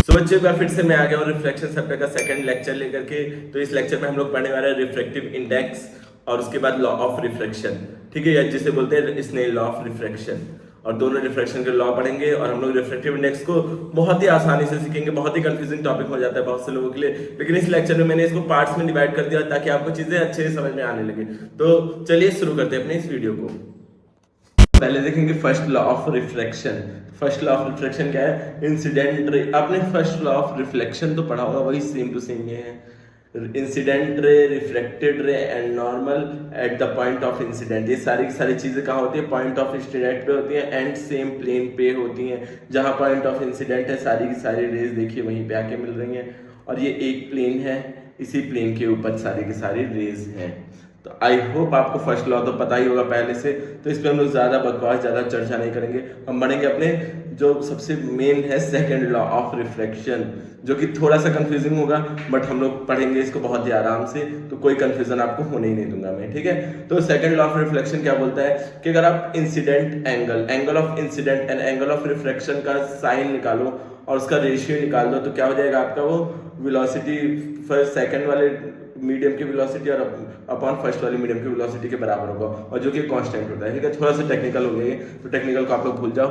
तो बच्चों एक बार फिर से मैं आ गया हूँ रिफ्लेक्शन सब्जेक्ट का सेकंड लेक्चर लेकर के। तो इस लेक्चर में हम लोग पढ़ने वाले हैं रिफ्रैक्टिव इंडेक्स और उसके बाद लॉ ऑफ रिफ्रैक्शन। ठीक है, या जिसे बोलते हैं स्नेल लॉ ऑफ रिफ्रैक्शन। और दोनों रिफ्रैक्शन के लॉ पढ़ेंगे और हम लोग रिफ्रैक्टिव इंडेक्स को बहुत ही आसानी से सीखेंगे। बहुत ही कंफ्यूजिंग टॉपिक हो जाता है बहुत से लोगों के लिए, लेकिन इस लेक्चर में मैंने इसको पार्ट्स में डिवाइड कर दिया ताकि आपको चीजें अच्छे से समझ में आने लगे। तो चलिए शुरू करते हैं अपने इस वीडियो को। पहले देखेंगे first law of reflection. First law of reflection क्या है? Incident ray. आपने फर्स्ट लॉ ऑफ रिफ्लेक्शन तो पढ़ा होगा, वही सेम टू सेम ये है। Incident ray, reflected ray and normal at the point of incident. ये सारी की सारी चीजें कहाँ होती है? पॉइंट ऑफ इंसिडेंट पे होती है एंड सेम प्लेन पे होती हैं। जहां पॉइंट ऑफ इंसिडेंट है सारी की सारी रेज देखिए वहीं पे आके मिल रही हैं, और ये एक प्लेन है, इसी प्लेन के ऊपर सारी की सारी रेज हैं। तो आई होप आपको फर्स्ट लॉ तो पता ही होगा पहले से, तो इस पर हम लोग ज़्यादा बकवास, ज़्यादा चर्चा नहीं करेंगे। हम बढ़ेंगे अपने जो सबसे मेन है सेकंड लॉ ऑफ रिफ्लेक्शन, जो कि थोड़ा सा कंफ्यूजिंग होगा, बट हम लोग पढ़ेंगे इसको बहुत ही आराम से, तो कोई कंफ्यूजन आपको होने ही नहीं दूंगा मैं। ठीक है, तो सेकंड लॉ ऑफ रिफ्लेक्शन क्या बोलता है कि अगर आप incident angle of incident and angle of reflection का साइन निकालो और उसका रेशियो निकाल दो, तो क्या हो जाएगा आपका? वो वेलोसिटी फर्स्ट सेकंड वाले मीडियम की वेलोसिटी और अपॉन फर्स्ट वाली मीडियम की वेलोसिटी के बराबर होगा, और जो कि कांस्टेंट होता है। ठीक है, थोड़ा सा टेक्निकल हो गया, तो टेक्निकल को आप लोग भूल जाओ।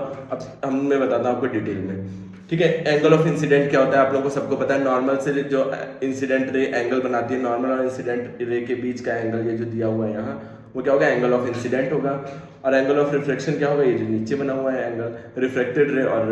अब मैं बताता हूँ आपको डिटेल में। ठीक है, एंगल ऑफ इंसिडेंट क्या होता है आप लोगों को सबको पता है। नॉर्मल से जो इंसिडेंट रे एंगल बनाती है, नॉर्मल और इंसिडेंट रे के बीच का एंगल ये जो दिया हुआ है यहाँ, वो क्या होगा? एंगल ऑफ इंसिडेंट होगा। और एंगल ऑफ रिफ्लेक्शन क्या होगा? ये जो नीचे बना हुआ है एंगल रिफ्लेक्टेड रे और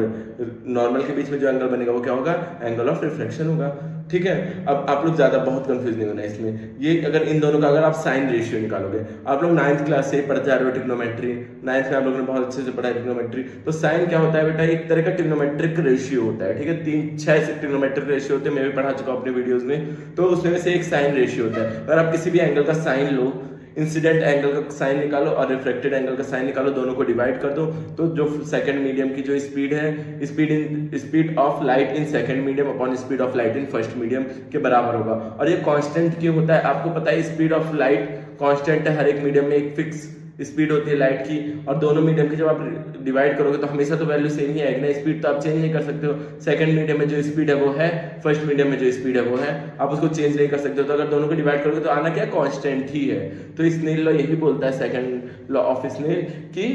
नॉर्मल के बीच में जो एंगल बनेगा वो क्या होगा? एंगल ऑफ रिफ्लेक्शन होगा। ठीक है, अब आप लोग ज्यादा बहुत कंफ्यूज नहीं होना है इसमें। ये अगर इन दोनों का अगर आप साइन रेशियो निकालोगे, आप लोग 9th क्लास से पढ़ते आ रहे हो ट्रिग्नोमेट्री, 9th में आप लोगों ने बहुत अच्छे से पढ़ा है ट्रिग्नोमेट्री। तो साइन क्या होता है बेटा? एक तरह का ट्रिग्नोमेट्रिक रेशियो होता है। ठीक है, 3-6 से ट्रिग्नोमेट्रिक रेशियो होते हैं, मैं भी पढ़ा चुका हूँ अपने वीडियोज में। तो उसमें से एक साइन रेशियो होता है। अगर आप किसी भी एंगल का साइन लो, इंसिडेंट एंगल का साइन निकालो और रिफ्लेक्टेड एंगल का साइन निकालो, दोनों को डिवाइड कर दो, तो जो सेकंड मीडियम की जो स्पीड है, speed of light in second medium upon speed of light in first medium के बराबर होगा। और ये कांस्टेंट क्यों होता है? आपको पता है स्पीड ऑफ लाइट कांस्टेंट है, हर एक मीडियम में एक फिक्स स्पीड होती है लाइट की, और दोनों मीडियम की जब आप डिवाइड करोगे तो हमेशा तो वैल्यू सेम ही आएगी ना। स्पीड तो आप चेंज नहीं कर सकते हो। सेकंड मीडियम में जो स्पीड है वो है, फर्स्ट मीडियम में जो स्पीड है वो है, आप उसको चेंज नहीं कर सकते हो। तो अगर दोनों को डिवाइड करोगे तो आना क्या? कांस्टेंट ही है। तो स्नेल लॉ यही बोलता है, सेकंड लॉ ऑफ स्नेल, कि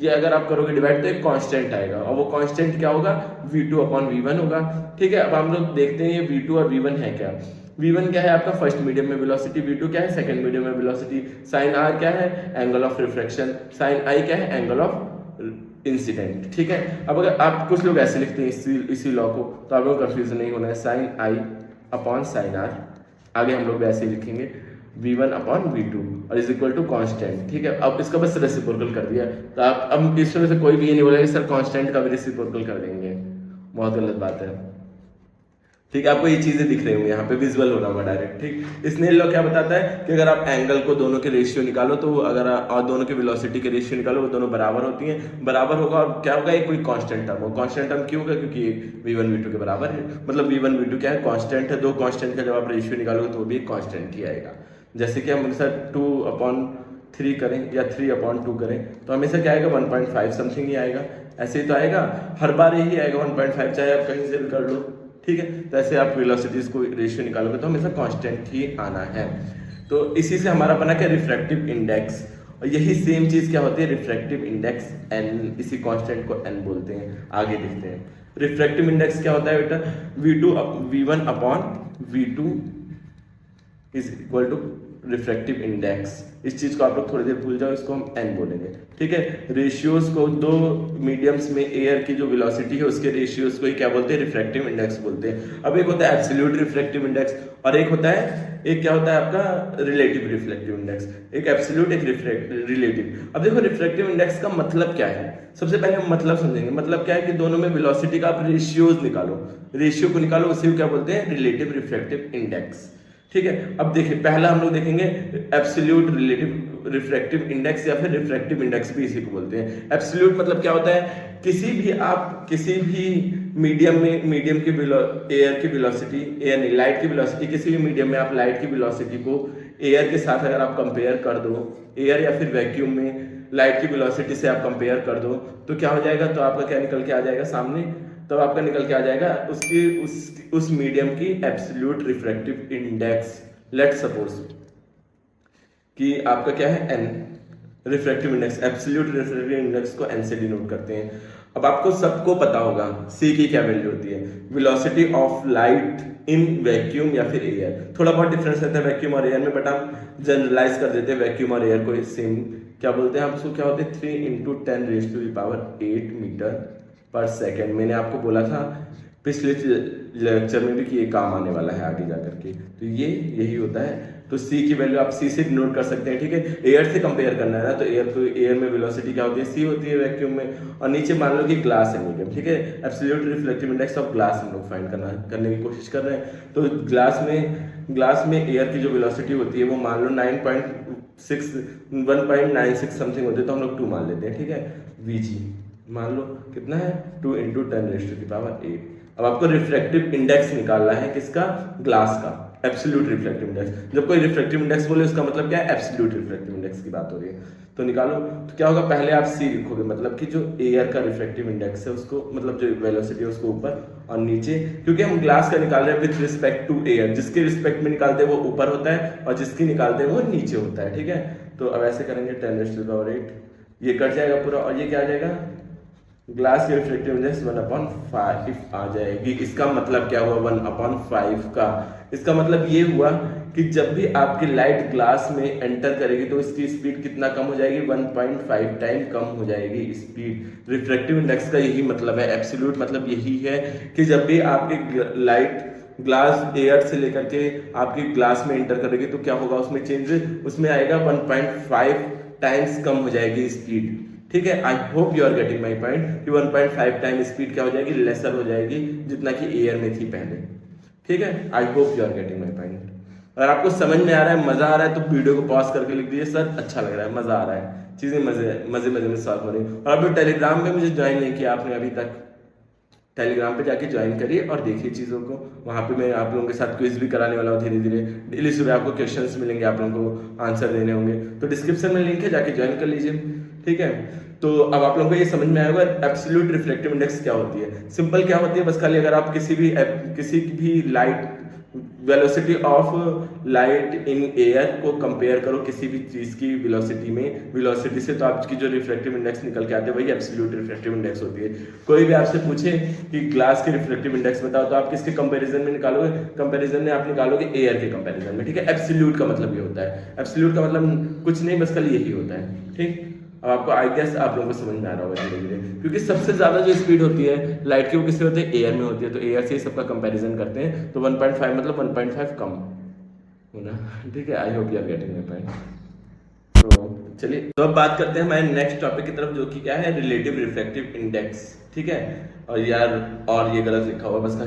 ये अगर आप करोगे डिवाइड तो एक कांस्टेंट आएगा, और वो कांस्टेंट क्या होगा? v2 अपॉन v1 होगा। ठीक है, अब हम लोग देखते हैं ये v2 और v1 है क्या। v1 क्या है आपका? फर्स्ट मीडियम में वेलोसिटी। v2 क्या है? सेकंड मीडियम में वेलोसिटी। साइन r क्या है? Angle of refraction. Sine i क्या है? Angle of incident. ठीक है, अब अगर आप कुछ लोग ऐसे लिखते हैं इसी लॉ को, तो आप लोग कंफ्यूजन नहीं होना है। Sine i upon sine r, आगे हम लोग वैसे ही लिखेंगे v1 अपॉन v2 और इज इक्वल टू कांस्टेंट। ठीक है, अब इसका बस रेसिप्रोकल कर दिया, तो आप अब इसमें से कोई भी ये नहीं बोलेगा सर कांस्टेंट का भी रेसिप्रोकल कर देंगे, बहुत गलत बात है। ठीक है, आपको ये चीजें दिख रही होंगी, यहाँ पे विजुअल हो रहा होगा डायरेक्ट। ठीक, स्नेल लॉ क्या बताता है कि अगर आप एंगल को दोनों के रेशियो निकालो, तो अगर और दोनों के वेलोसिटी के रेशियो निकालो, वो दोनों बराबर होती हैं, बराबर होगा। और क्या होगा? एक कोई कांस्टेंट टर्म हो। कांस्टेंट टर्म क्यों होगा? क्योंकि v1 v2 के बराबर है, मतलब v1 v2 क्या है? कांस्टेंट है। दो कांस्टेंट का जब आप रेशियो निकालोगे तो वो भी एक कांस्टेंट ही आएगा। जैसे कि हम सर 2/3 करें या 3/2 करें, तो हमेशा क्या आएगा? 1.5 समथिंग ही आएगा। ऐसे ही तो आएगा, हर बार यही आएगा 1.5, चाहे आप कहीं से भी कर लो। ठीक है, तो ऐसे आप वेलोसिटीज को रेशियो निकालोगे तो हमेशा कांस्टेंट ही आना है। तो इसी से हमारा बना क्या? Refractive index. और यही सेम चीज क्या होती है? रिफ्रैक्टिव इंडेक्स n, इसी कांस्टेंट को n बोलते हैं। आगे देखते हैं रिफ्रैक्टिव इंडेक्स क्या होता है बेटा? v1 upon v2 is equal to refractive index. इस चीज को आप लोग थोड़ी देर भूल जाओ, इसको हम n बोलेंगे। ठीक है, रेशियोज को, दो मीडियम्स में एयर की जो वेलोसिटी है उसके रेशियोज को ही क्या बोलते हैं? रिफ्रैक्टिव इंडेक्स बोलते हैं। अब एक होता है एब्सोल्यूट रिफ्रैक्टिव इंडेक्स, और एक होता है, एक क्या होता है आपका? Relative reflective index. एक एब्सोल्यूट, एक रिलेटिव। अब देखो रिफ्रैक्टिव इंडेक्स का मतलब क्या है, सबसे पहले हम मतलब समझेंगे। मतलब क्या है कि दोनों में वेलोसिटी का आप रेशियोज निकालो, रेशियो को निकालो, उसी को क्या बोलते हैं? Relative refractive index. ठीक है, अब देखिए पहला हम लोग देखेंगे एब्सोल्यूट रिलेटिव रिफ्रैक्टिव इंडेक्स, या फिर रिफ्रैक्टिव इंडेक्स भी इसी को बोलते हैं। एब्सोल्यूट मतलब क्या होता है? किसी भी मीडियम की एयर की वेलोसिटी, एयर नहीं लाइट की वेलोसिटी, किसी भी मीडियम में आप लाइट की वेलोसिटी को एयर के साथ अगर आप कंपेयर कर दो, एयर या फिर वैक्यूम में लाइट की वेलोसिटी से आप कंपेयर कर दो, तो क्या हो जाएगा? तो आपका क्या निकल के आ जाएगा सामने? तब आपका निकल के आ जाएगा उस मीडियम की absolute refractive index. Let's suppose कि आपका क्या है n, refractive index, absolute refractive index को एन से डिनोट करते हैं। अब आपको सबको पता होगा सी की क्या वैल्यू होती है, velocity of light in vacuum या फिर एयर। थोड़ा बहुत डिफरेंस रहता है वैक्यूम और एयर में, बट हम जनरलाइज कर देते हैं वैक्यूम और एयर को सेम। क्या बोलते हैं आप उसको, क्या होते हैं 3 × 10⁸ मीटर पर सेकेंड। मैंने आपको बोला था पिछले लेक्चर में भी कि ये काम आने वाला है आगे जाकर के, तो ये यही होता है। तो सी की वैल्यू आप सी से नोट कर सकते हैं, ठीक है। एयर से कंपेयर करना है ना, तो एयर में वेलोसिटी क्या होती है, सी होती है वैक्यूम में। और नीचे मान लो कि ग्लास है मीडियम, ठीक है। Absolute reflective index of glass हम लोग फाइंड करने की कोशिश कर रहे हैं। तो ग्लास में एयर की जो वेलोसिटी होती है वो मान लो 1.96 समथिंग होती है, तो हम लोग 2 मान लेते हैं, ठीक है। वीजी मान लो कितना है 2 × 10⁸ अब आपको रिफ्रैक्टिव इंडेक्स निकालना है किसका, ग्लास का, एब्सोल्यूट रिफ्रैक्टिव इंडेक्स। जब कोई रिफ्रैक्टिव इंडेक्स बोले उसका मतलब क्या है, एब्सोल्यूट रिफ्रैक्टिव इंडेक्स की बात हो रही है। तो निकालो, तो क्या होगा, पहले आप सी लिखोगे, मतलब कि जो एयर का रिफ्रैक्टिव इंडेक्स है उसको, मतलब जो वेलोसिटी है उसको ऊपर, और नीचे, क्योंकि हम ग्लास का निकाल रहे हैं विद रिस्पेक्ट टू एयर, जिसके रिस्पेक्ट में निकालते हैं वो ऊपर होता है और जिसकी निकालते हैं वो नीचे होता है, ठीक है। तो अब ऐसे करेंगे 10⁸, ये कट जाएगा पूरा, और ये क्या आ जाएगा, ग्लास की रिफ्रैक्टिव इंडेक्स 1/5 आ जाएगी। इसका मतलब क्या हुआ 1/5 का, इसका मतलब ये हुआ कि जब भी आपकी लाइट ग्लास में एंटर करेगी तो इसकी स्पीड कितना कम हो जाएगी, 1.5 टाइम कम हो जाएगी स्पीड। रिफ्रैक्टिव इंडेक्स का यही मतलब है, एब्सोल्यूट मतलब यही है कि जब भी आपकी लाइट ग्लास एयर से लेकर के आपकी ग्लास में एंटर करेगी तो क्या होगा, उसमें चेंज, उसमें आएगा 1.5 टाइम्स कम हो जाएगी स्पीड, ठीक है। I hope you are getting my point कि 1.5 टाइम स्पीड क्या हो जाएगी, लेसर हो जाएगी जितना कि एयर में थी पहले, ठीक है। I hope you are getting my point. अगर आपको समझ में आ रहा है, मजा आ रहा है, तो वीडियो को पॉज करके लिख दीजिए सर अच्छा लग रहा है, मजा आ रहा है, चीजें मजे में सॉल्व हो रही है। और अभी टेलीग्राम में मुझे ज्वाइन नहीं किया आपने अभी तक, टेलीग्राम पे जाके ज्वाइन करिए और देखिए चीज़ों को। वहाँ पे मैं आप लोगों के साथ क्विज भी कराने वाला हूँ धीरे धीरे, डेली सुबह आपको क्वेश्चंस मिलेंगे, आप लोगों को आंसर देने होंगे, तो डिस्क्रिप्शन में लिंक है, जाके ज्वाइन कर लीजिए, ठीक है। तो अब आप लोगों को ये समझ में आएगा एब्सोल्यूट रिफ्लेक्टिव इंडेक्स क्या होती है। सिंपल क्या होती है, बस खाली अगर आप किसी भी light, velocity of light in air को कंपेयर करो किसी भी चीज की वेलोसिटी से, तो आपकी जो रिफ्लेक्टिव इंडेक्स निकल के आते हैं वही एब्सोल्यूट रिफ्लेक्टिव इंडेक्स होती है। कोई भी आपसे पूछे कि ग्लास के रिफ्लेक्टिव इंडेक्स बताओ, तो आप किसके कंपैरिजन में निकालोगे, कंपैरिजन में आप निकालोगे एयर के कंपैरिजन में, ठीक है। एब्सोल्यूट का मतलब ये होता है, एब्सोल्यूट का मतलब कुछ नहीं, बस खाली यही होता है, ठीक। अब आपको आई गेस आप लोगों को समझ में आ रहा होगा धीरे धीरे, क्योंकि सबसे ज्यादा जो स्पीड होती है लाइट की वो किससे होती है, एयर में होती है, तो एयर से ही सबका कंपैरिजन करते हैं। तो 1.5 मतलब 1.5 कम होना, ठीक है। I hope you are getting my point. तो चलिए, तो अब बात करते हैं हमारे नेक्स्ट टॉपिक की तरफ, जो कि क्या है, रिलेटिव रिफ्लेक्टिव इंडेक्स, ठीक है। और यार, और ये गलत लिखा हुआ, बस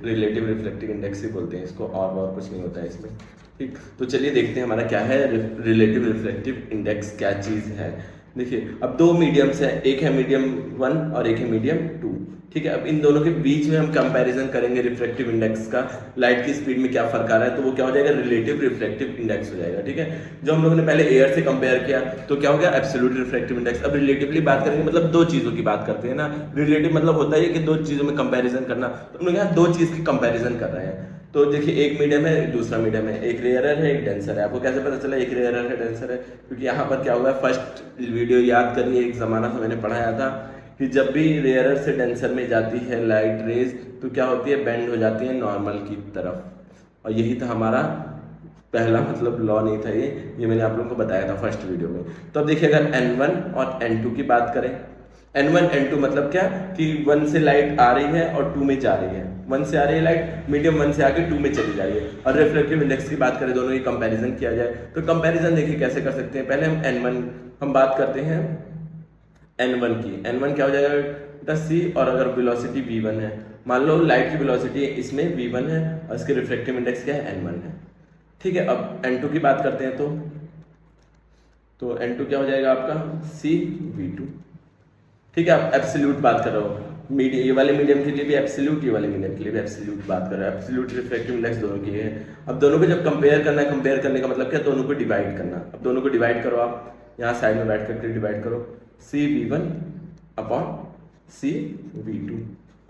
रिलेटिव रिफ्लेक्टिव इंडेक्स ही बोलते हैं इसको, और कुछ नहीं होता है इसमें, ठीक। तो चलिए देखते हैं हमारा क्या है रिलेटिव रिफ्लेक्टिव इंडेक्स, क्या चीज है। देखिए, अब 2 मीडियम्स हैं, एक है मीडियम 1 और एक है मीडियम 2, ठीक है। अब इन दोनों के बीच में हम कंपैरिजन करेंगे रिफ्लेक्टिव इंडेक्स का, लाइट की स्पीड में क्या फर्क आ रहा है, तो वो क्या हो जाएगा, रिलेटिव रिफ्लेक्टिव इंडेक्स हो जाएगा, ठीक है। जो हम लोगों ने पहले एयर से कंपेयर किया तो क्या हो गया, एब्सोल्यूट रिफ्लेक्टिव इंडेक्स। अब रिलेटिवली बात करेंगे, मतलब 2 चीजों की बात करते हैं ना, रिलेटिव मतलब होता है कि 2 चीजों में कंपेरिजन करना, तो हम लोग यहाँ 2 चीज की कंपेरिजन कर रहे हैं। तो देखिए, एक मीडियम है, दूसरा मीडियम है, एक रेयरर है, एक डेंसर है। आपको कैसे पता चला एक रेयरर है, डेंसर है, क्योंकि यहाँ पर क्या हुआ है, फर्स्ट वीडियो याद करिए, एक जमाना से मैंने पढ़ाया था कि जब भी रेयरर से डेंसर में जाती है लाइट रेज, तो क्या होती है, बेंड हो जाती है नॉर्मल की तरफ, और यही था हमारा पहला, मतलब लॉ नहीं था ये मैंने आप लोगों को बताया था फर्स्ट वीडियो में। तो अब देखिए, अगर N1 और N2 की बात करें, N1 N2 मतलब क्या कि 1 से लाइट आ रही है और 2 में जा रही है, 1 से आ रही है लाइट, मीडियम 1 से आके 2 में चली जा रही है। और रिफ्लेक्टिव इंडेक्स की बात करें, दोनों की कंपैरिजन किया जाए, तो कंपैरिजन देखिए कैसे कर सकते हैं। पहले हम बात करते हैं N1 की। N1 क्या हो जाएगा बेटा, C, और अगर वेलोसिटी V1 है, मान लो लाइट की वेलोसिटी इसमें V1 है और इसके रिफ्लेक्टिव इंडेक्स क्या है, N1 है, ठीक है। अब N2 की बात करते हैं, तो N2 क्या हो जाएगा आपका, C V2, ठीक है। आप एब्सोल्यूट बात कर रहे हो, ये वाले मीडियम के लिए भी एब्सोल्यूट, ये वाले मीडियम के लिए भी एब्सोल्यूट बात कर रहे हो, एब्सोल्यूट रिफ्लेक्टिव इंडेक्स दोनों की है। अब दोनों को जब कंपेयर करना है, कंपेयर करने का मतलब क्या, दोनों को डिवाइड करना। अब दोनों को डिवाइड करो, आप यहाँ साइड में बैठ करके डिवाइड करो, C V1 upon C V2।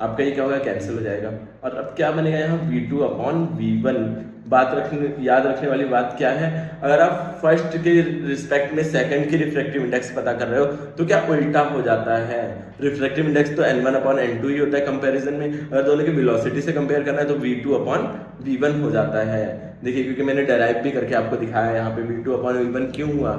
आपका ये क्या होगा, कैंसिल हो जाएगा। और अब क्या बनेगा यहाँ, v2 अपॉन v1। याद रखने वाली बात क्या है, अगर आप फर्स्ट के रिस्पेक्ट में सेकंड की रिफ्रैक्टिव इंडेक्स पता कर रहे हो तो क्या उल्टा हो जाता है। रिफ्रैक्टिव इंडेक्स तो n1 अपॉन n2 ही होता है कंपैरिजन में, अगर दोनों की वेलोसिटी से कंपेयर करना है तो v2 अपॉन v1 हो जाता है। देखिए क्योंकि मैंने डेराइव भी करके आपको दिखाया है यहाँ पे v2 अपॉन v1 क्यों हुआ,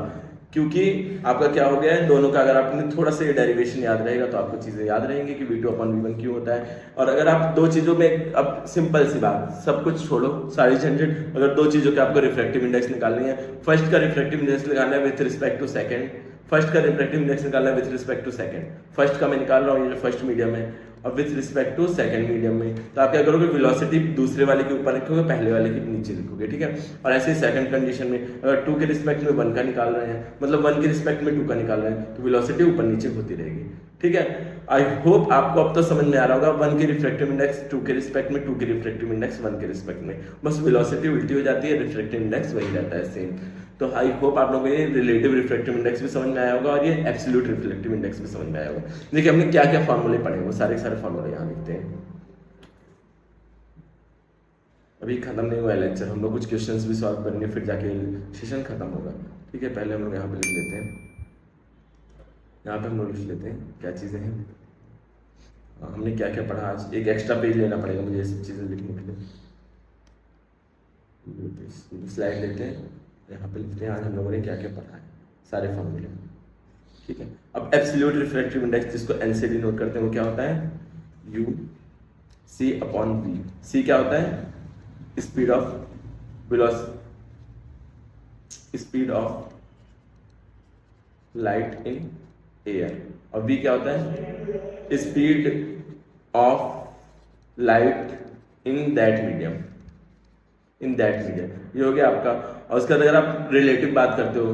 क्योंकि आपका क्या हो गया है, दोनों का अगर आपने थोड़ा सा ये डेरिवेशन याद रहेगा तो आपको चीज़ें याद रहेंगी कि v2 अपॉन v1 क्यों होता है। और अगर आप दो चीज़ों में, अब सिंपल सी बात, सब कुछ छोड़ो सारी झंझट, अगर दो चीज़ों के आपको रिफ्रैक्टिव इंडेक्स निकालनी है, फर्स्ट का रिफ्रैक्टिव इंडेक्स निकालना है with respect to second, first का रिफ्रैक्टिव इंडेक्स निकालना है with respect to second, first का मैं निकाल रहा हूँ, ये फर्स्ट मीडियम है, और with respect to second medium में, तो आप क्या करोगे, वेलोसिटी दूसरे वाले के ऊपर रखोगे, पहले वाले के नीचे लिखोगे, ठीक है। और ऐसे ही सेकंड कंडीशन में अगर 2 के रिस्पेक्ट में 1 का निकाल रहे हैं, मतलब 1 के रिस्पेक्ट में 2 का निकाल रहे हैं, तो वेलोसिटी ऊपर नीचे होती रहेगी, ठीक है। आई होप आपको अब तो समझ में आ रहा होगा, 1 की रिफ्रैक्टिव इंडेक्स 2 के रिस्पेक्ट में, 2 की रिफ्रैक्टिव इंडेक्स 1 के रिस्पेक्ट में, बस वेलोसिटी उल्टी हो जाती है, रिफ्रैक्टिव इंडेक्स वही रहता है सेम। तो आई होप आप लोगों को ये रिलेटिव रिफ्रैक्टिव इंडेक्स भी समझ में आया होगा और ये एब्सोल्यूट रिफ्लेक्टिव इंडेक्स भी समझ में आया होगा। देखिए हमने क्या क्या फॉर्मूले पढ़े, वो सारे सारे फॉर्मूले यहाँ लिखते हैं। अभी खत्म नहीं हुआ है लेक्चर, हम लोग कुछ क्वेश्चंस भी सॉल्व करेंगे, फिर जाके सेशन खत्म होगा, ठीक है। पहले हम लोग यहाँ पे लिख लेते हैं, यहाँ पे हम लोग लिख लेते हैं क्या चीज़ें हैं, हमने क्या क्या पढ़ा आज। एक एक्स्ट्रा पेज लेना पड़ेगा मुझे ये सब चीज़ें लिखने के लिए, स्लाइड लेते हैं, यहाँ पे लिखते हैं आज हम लोगों ने क्या क्या पढ़ा है, सारे फॉर्मूले, ठीक है। अब एब्सोल्यूट रिफ्रैक्टिव इंडेक्स जिसको एन से डिनोट करते हैं वो क्या होता है, यू सी अपॉन वी। सी क्या होता है, speed of speed of light in air, और वी क्या होता है, speed of light in that medium, ये हो गया आपका। और उसके बाद अगर आप रिलेटिव बात करते हो,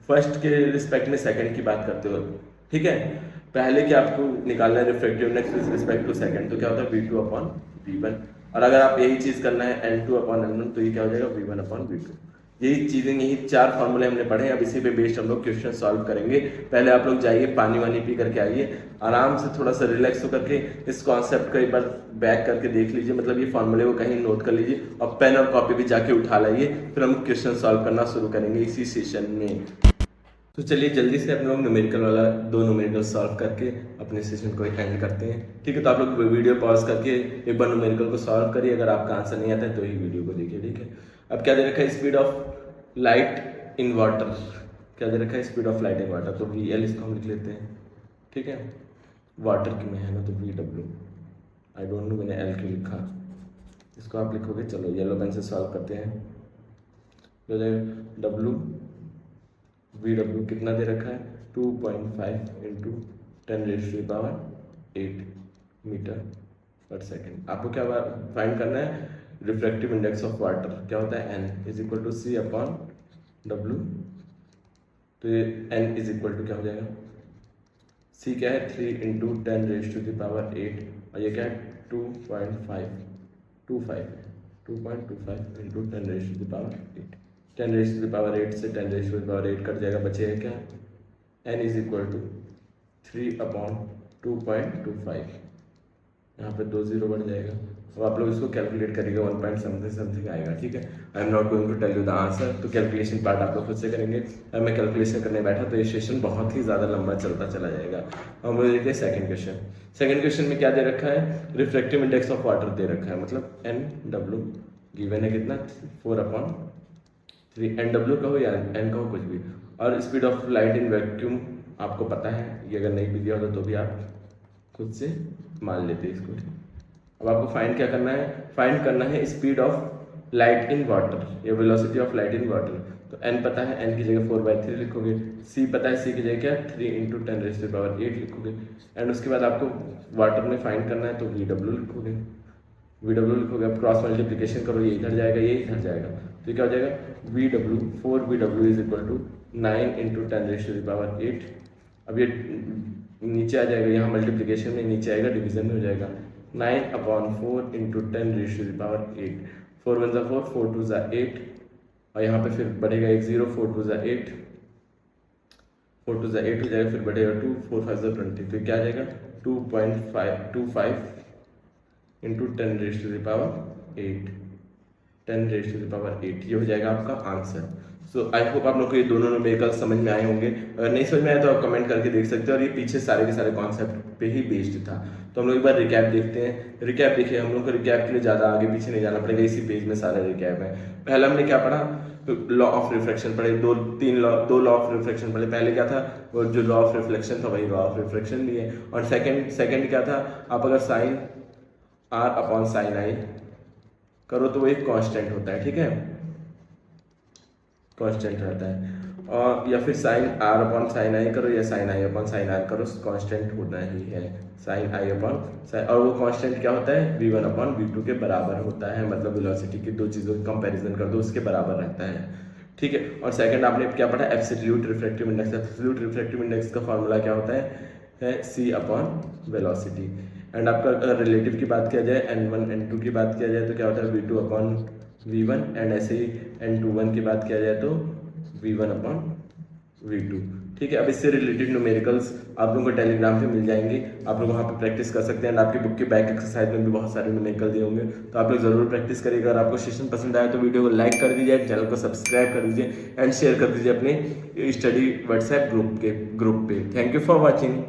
फर्स्ट के रिस्पेक्ट में सेकंड की बात करते हो, ठीक है, पहले क्या आपको निकालना है refractive index with respect to second, तो क्या होता है v2 अपॉन v1। और अगर आप यही चीज करना है n2 अपॉन n1, तो ये क्या हो जाएगा v1 अपॉन v2। यही चीजें, यही 4 फॉर्मूले हमने पढ़े हैं, अब इसी पे बेस्ड हम लोग क्वेश्चन सॉल्व करेंगे। पहले आप लोग जाइए, पानी वानी पी करके आइए, आराम से थोड़ा सा रिलैक्स होकर के इस कॉन्सेप्ट को एक बार बैक करके देख लीजिए, मतलब ये फॉर्मूले को कहीं नोट कर लीजिए, और पेन और कॉपी भी जाके उठा लाइए, फिर हम क्वेश्चन सॉल्व करना शुरू करेंगे इसी सेशन में। तो चलिए जल्दी से अपने लोग न्यूमेरिकल वाला 2 न्यूमेरिकल सॉल्व करके अपने सेशन को एंड करते हैं, ठीक है। तो आप लोग वीडियो पॉज करके एक बार न्यूमेरिकल को सॉल्व करिए, अगर आपका आंसर नहीं आता है तो ही वीडियो को देखिए, ठीक है। अब क्या दे रखा है, speed of light in water, क्या दे रखा है, speed of light in water, तो वी एल इसको हम लिख लेते हैं, ठीक है। वाटर की में है ना, तो V W, I don't know मैंने एल क्यों लिखा, इसको आप लिखोगे। चलो येलो पेन से सॉल्व करते हैं, डब्ल्यू वी डब्ल्यू कितना दे रखा है, 2.5 इंटू 10⁸ मीटर पर सेकेंड। आपको क्या फाइंड करना है, रिफ्रैक्टिव इंडेक्स ऑफ वाटर क्या होता है, n is equal to c upon डब्ल्यू, तो ये n इज इक्वल टू क्या हो जाएगा, c क्या है 3 इंटू 10⁸ और ये क्या है 2.25 इंटू 10⁸ 10⁸ से 10⁸ कट जाएगा, बचेगा क्या, n is equal to 3 upon 2.25, यहाँ पे 2 0 बढ़ जाएगा। अब आप लोग इसको कैलकुलेट करिएगा, 1 पॉइंट समथिंग आएगा, ठीक है। I am not going to tell you the answer, तो कैलकुलेशन पार्ट आप लोग खुद से करेंगे। अब मैं कैलकुलेशन करने बैठा तो ये सेशन बहुत ही ज़्यादा लंबा चलता चला जाएगा। हम लोग देखते हैं सेकंड क्वेश्चन। सेकंड क्वेश्चन में क्या दे रखा है, रिफ्रैक्टिव इंडेक्स ऑफ वाटर दे रखा है, मतलब एन डब्ल्यू गिवन है कितना, 4/3, एन डब्ल्यू कहो या एन कहो कुछ भी, और speed of light in vacuum आपको पता है, ये अगर नहीं भी दिया होता तो भी आप खुद से मान लेते इसको। अब आपको फाइंड क्या करना है, फाइंड करना है speed of light in water या velocity of light in water. तो n पता है, n की जगह 4/3 लिखोगे, c पता है, c की जगह क्या 3 इंटू 10⁸ लिखोगे, एंड उसके बाद आपको वाटर में फाइंड करना है तो VW लिखोगे, अब क्रॉस मल्टीप्लीकेशन करो, ये इधर जाएगा, ये इधर जाएगा, तो क्या हो जाएगा, VW 4VW is equal to 9 into 10⁸। अब ये नीचे आ जाएगा, यहाँ मल्टीप्लीकेशन में नीचे आएगा, डिवीजन में हो जाएगा, 9/4 इंटू 10⁸, 4 1 ज़ा 4, 4 2 ज़ा 8, और यहाँ पे फिर बढ़ेगा 1 0, 4 2 ज़ा 8, 4 2 ज़ा 8 हो जाएगा, फिर बढ़ेगा 2, 4 5 ज़ा 20, तो क्या आ जाएगा 2.525 इंटू 10⁸, 10⁸8, ये हो जाएगा आपका आंसर। सो आई होप आप लोग को ये दोनों न्यूमेरिकल समझ में आए होंगे। अगर नहीं समझ में आया तो आप कमेंट करके देख सकते हो, और ये पीछे सारे के सारे कॉन्सेप्ट पे ही बेस्ड था। तो हम लोग एक बार रिकैप देखते हैं। रिकैप देखिए, हम लोग को रिकैप के लिए ज़्यादा आगे पीछे नहीं जाना पड़ेगा, इसी पेज में सारा रिकैप है। पहला हमने क्या पढ़ा, लॉ ऑफ रिफ्रैक्शन पढ़े, दो लॉ ऑफ रिफ्रैक्शन पढ़े। पहले क्या था, वो जो लॉ ऑफ रिफ्लेक्शन था वही लॉ ऑफ रिफ्रैक्शन भी है। और सेकंड क्या था, आप अगर sign r upon sine i करो तो वो एक कांस्टेंट होता है, ठीक है, कांस्टेंट रहता है। और या फिर sine r upon sine i करो या sine i upon sine r करो, कांस्टेंट होना ही है साइन आई अपॉन साइन। और वो कांस्टेंट क्या होता है, v1 अपॉन v2 के बराबर होता है, मतलब वेलोसिटी की दो चीज़ों की कंपैरिजन कर दो उसके बराबर रहता है, ठीक है। और सेकंड आपने क्या पढ़ा, absolute refractive index. Absolute refractive index का फॉर्मूला क्या होता है c अपॉन वेलोसिटी। एंड आपका अगर रिलेटिव की बात किया जाए, n1 n2 की बात किया जाए तो क्या होता है v2 अपॉन v1, एंड ऐसे ही n21 की बात किया जाए तो v1 अपॉन v2, ठीक है। अब इससे रिलेटेड न्यूमेरिकल्स आप लोगों को टेलीग्राम पे मिल जाएंगे, आप लोग वहाँ पे प्रैक्टिस कर सकते हैं। एंड आपकी बुक के बैक एक्सरसाइज में भी बहुत सारे न्यूमेरिकल दिए होंगे, तो आप लोग जरूर प्रैक्टिस करिएगा। अगर आपको सेशन पसंद आया तो वीडियो को लाइक कर दीजिए, चैनल को सब्सक्राइब कर दीजिए एंड शेयर कर दीजिए अपने स्टडी व्हाट्सएप ग्रुप पे। Thank you for watching.